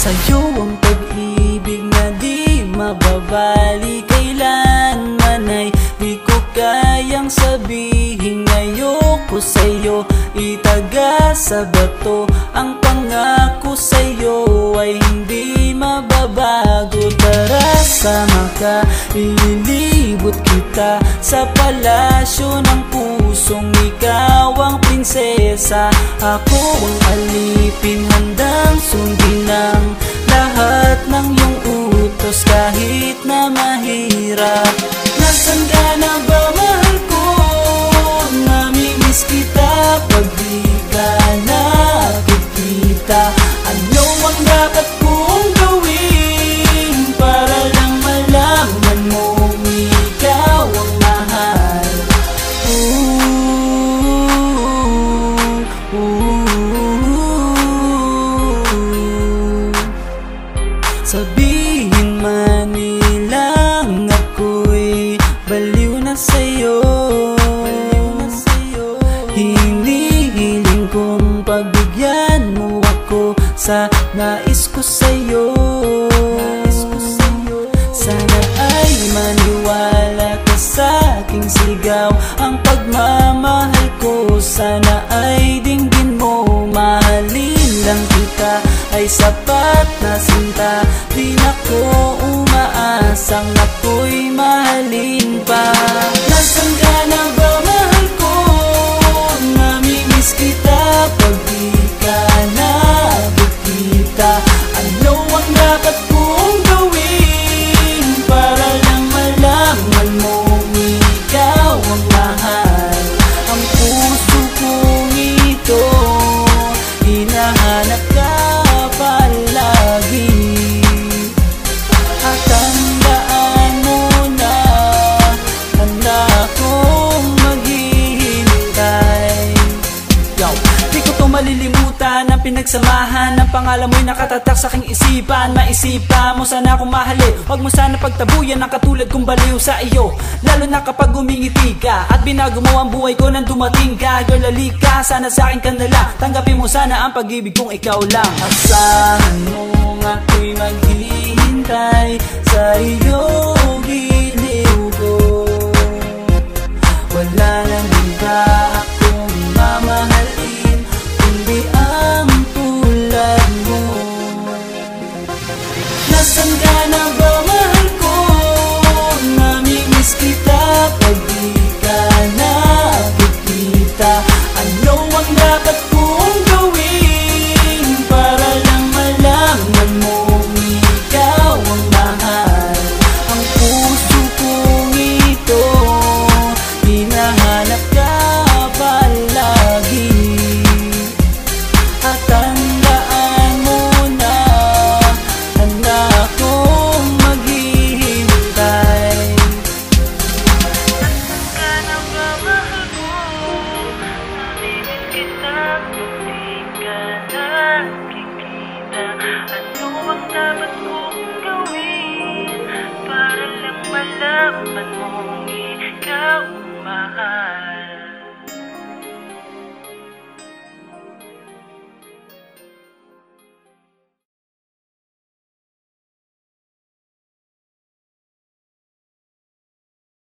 Sa'yo ang pag-ibig na di mababali, kailanman ay di ko kayang sabihin. Ayoko sa'yo itaga sa bato, ang pangako sa'yo ay hindi mababago. Tara sama ka, ililibot kita sa palasyo ng pusong ikaw ang prinsesa. Ako ang alipin, handang sundin ang lahat ng iyong utos kahit na mahirap. Nasaan ka na ba, mahal ko? Namimiss kita pag di ka nakikita. Ano ang dapat kong gawin para lang malaman mo ikaw ang mahal? Sabihin man nilang ako'y baliw na sa'yo, hinihiling kong pagbigyan mo ako sa nais ko sa'yo. Sana ay maniwala ka sa aking sigaw, ang pagmamahal ko sana ay dinggin mo. Mahalin lang kita ay sapat na sinta, di na ko umaasang ako'y mahalin pa. Nasaan ka na ba, mahal ko? Namimiss kita pag di ka nakikita. Ano ang dapat kong gawin para lang malaman mo ikaw ang mahal? Ang puso kong ito hinahanap ka palagi, at tandaan mo na handa akong maghihintay. Yo, di ko to malilimutan ang pinagsamahan ng pangalan mo'y nakatatak sa aking isipan. Maisipan mo sana akong mahalin, huwag mo sana pagtabuyan ang katulad kong baliw sa iyo, lalo na kapag umingiti ka at binago mo ang buhay ko nang dumating ka. Girl, halika, sana sa akin ka na lang, tanggapin mo sana ang pag-ibig kong ikaw lang. Asahan mo ako'y maghihintay sa iyo, giliw ko. Wala nang iba akong mamahalin.